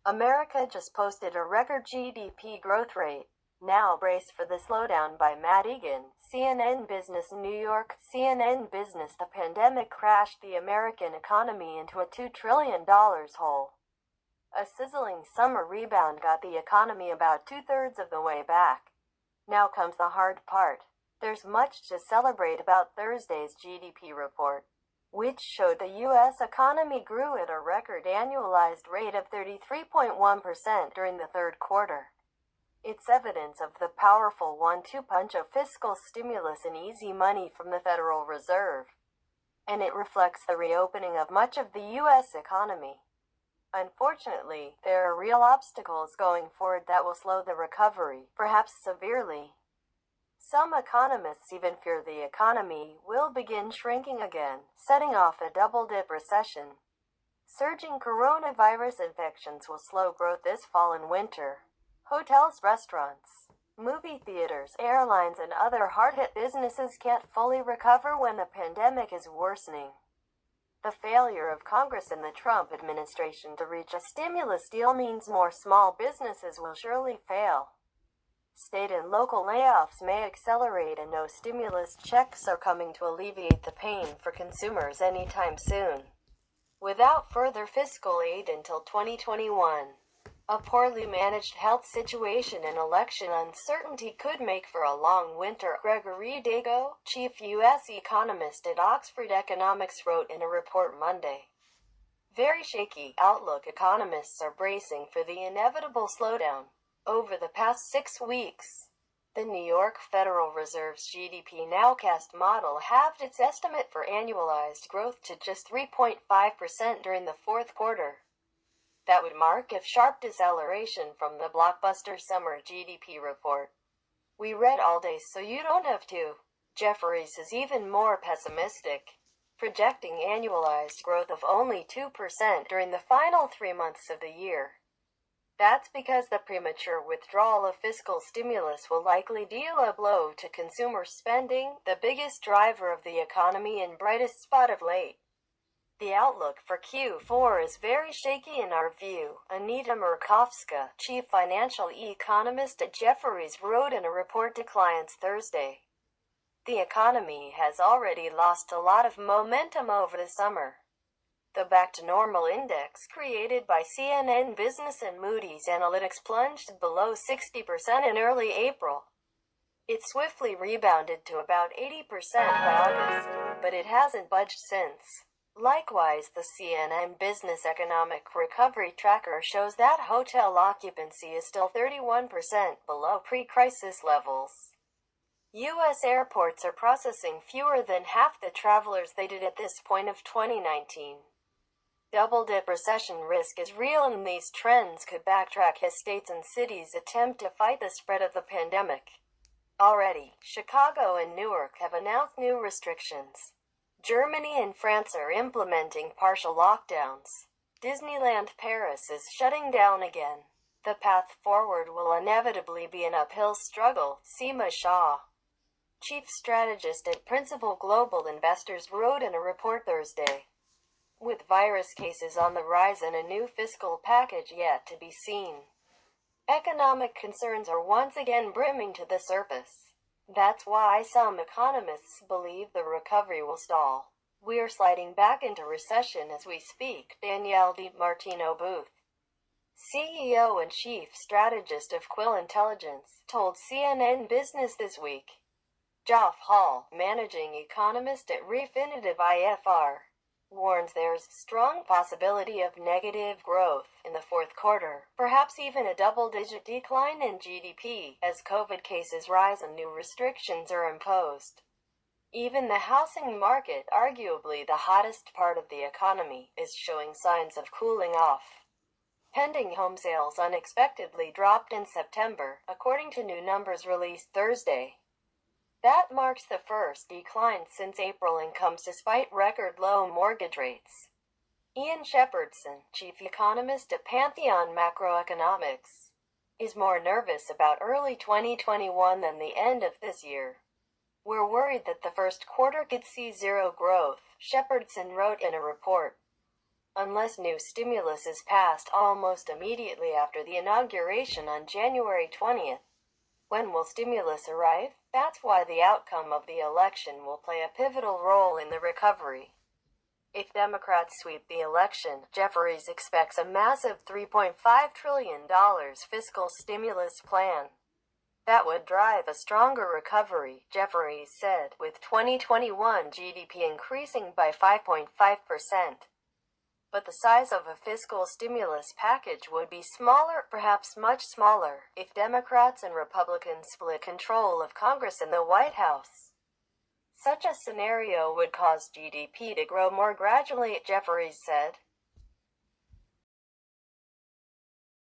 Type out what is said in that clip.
America just posted a record GDP growth rate. Now brace for the slowdown by Matt Egan, CNN Business New York. CNN Business. The pandemic crashed the American economy into a $2 trillion hole. A sizzling summer rebound got the economy about two-thirds of the way back. Now comes the hard part. There's much to celebrate about Thursday's GDP report, which showed the U.S. economy grew at a record annualized rate of 33.1% during the third quarter. It's evidence of the powerful one-two punch of fiscal stimulus and easy money from the Federal Reserve. And it reflects the reopening of much of the U.S. economy. Unfortunately, there are real obstacles going forward that will slow the recovery, perhaps severely. Some economists even fear the economy will begin shrinking again, setting off a double-dip recession. Surging coronavirus infections will slow growth this fall and winter. Hotels, restaurants, movie theaters, airlines, and other hard-hit businesses can't fully recover when the pandemic is worsening. The failure of Congress and the Trump administration to reach a stimulus deal means more small businesses will surely fail. State and local layoffs may accelerate, and no stimulus checks are coming to alleviate the pain for consumers anytime soon. Without further fiscal aid until 2021. A poorly managed health situation and election uncertainty could make for a long winter. Gregory Dago, chief U.S. economist at Oxford Economics, wrote in a report Monday. Very shaky outlook. Economists are bracing for the inevitable slowdown. Over the past 6 weeks, the New York Federal Reserve's GDP Nowcast model halved its estimate for annualized growth to just 3.5% during the fourth quarter. That would mark a sharp deceleration from the blockbuster summer GDP report we read all day so you don't have to. Jefferies is even more pessimistic, projecting annualized growth of only 2% during the final 3 months of the year. That's because the premature withdrawal of fiscal stimulus will likely deal a blow to consumer spending, the biggest driver of the economy and brightest spot of late. The outlook for Q4 is very shaky in our view, Anita Murkowska, chief financial economist at Jefferies, wrote in a report to clients Thursday. The economy has already lost a lot of momentum over the summer. The Back to Normal Index, created by CNN Business and Moody's Analytics, plunged below 60% in early April. It swiftly rebounded to about 80% by August, but it hasn't budged since. Likewise, the CNN Business Economic Recovery Tracker shows that hotel occupancy is still 31% below pre-crisis levels. U.S. airports are processing fewer than half the travelers they did at this point of 2019. Double-dip recession risk is real, and these trends could backtrack as states and cities attempt to fight the spread of the pandemic. Already, Chicago and Newark have announced new restrictions. Germany and France are implementing partial lockdowns. Disneyland Paris is shutting down again. The path forward will inevitably be an uphill struggle, Seema Shah, chief strategist at Principal Global Investors, wrote in a report Thursday. With virus cases on the rise and a new fiscal package yet to be seen, economic concerns are once again brimming to the surface. That's why some economists believe the recovery will stall. We are sliding back into recession as we speak, Danielle DiMartino Booth, CEO and chief strategist of Quill Intelligence, told CNN Business this week. Geoff Hall, managing economist at Refinitiv IFR, warns there's strong possibility of negative growth in the fourth quarter, perhaps even a double-digit decline in GDP, as COVID cases rise and new restrictions are imposed. Even the housing market, arguably the hottest part of the economy, is showing signs of cooling off. Pending home sales unexpectedly dropped in September, according to new numbers released Thursday. That marks the first decline since April and comes despite record low mortgage rates. Ian Shepherdson, chief economist at Pantheon Macroeconomics, is more nervous about early 2021 than the end of this year. We're worried that the first quarter could see zero growth, Shepherdson wrote in a report. unless new stimulus is passed almost immediately after the inauguration on January 20th. When will stimulus arrive? That's why the outcome of the election will play a pivotal role in the recovery. If Democrats sweep the election, Jefferies expects a massive $3.5 trillion fiscal stimulus plan. That would drive a stronger recovery, Jefferies said, with 2021 GDP increasing by 5.5%. But the size of a fiscal stimulus package would be smaller, perhaps much smaller, if Democrats and Republicans split control of Congress and the White House. Such a scenario would cause GDP to grow more gradually, Jefferies said.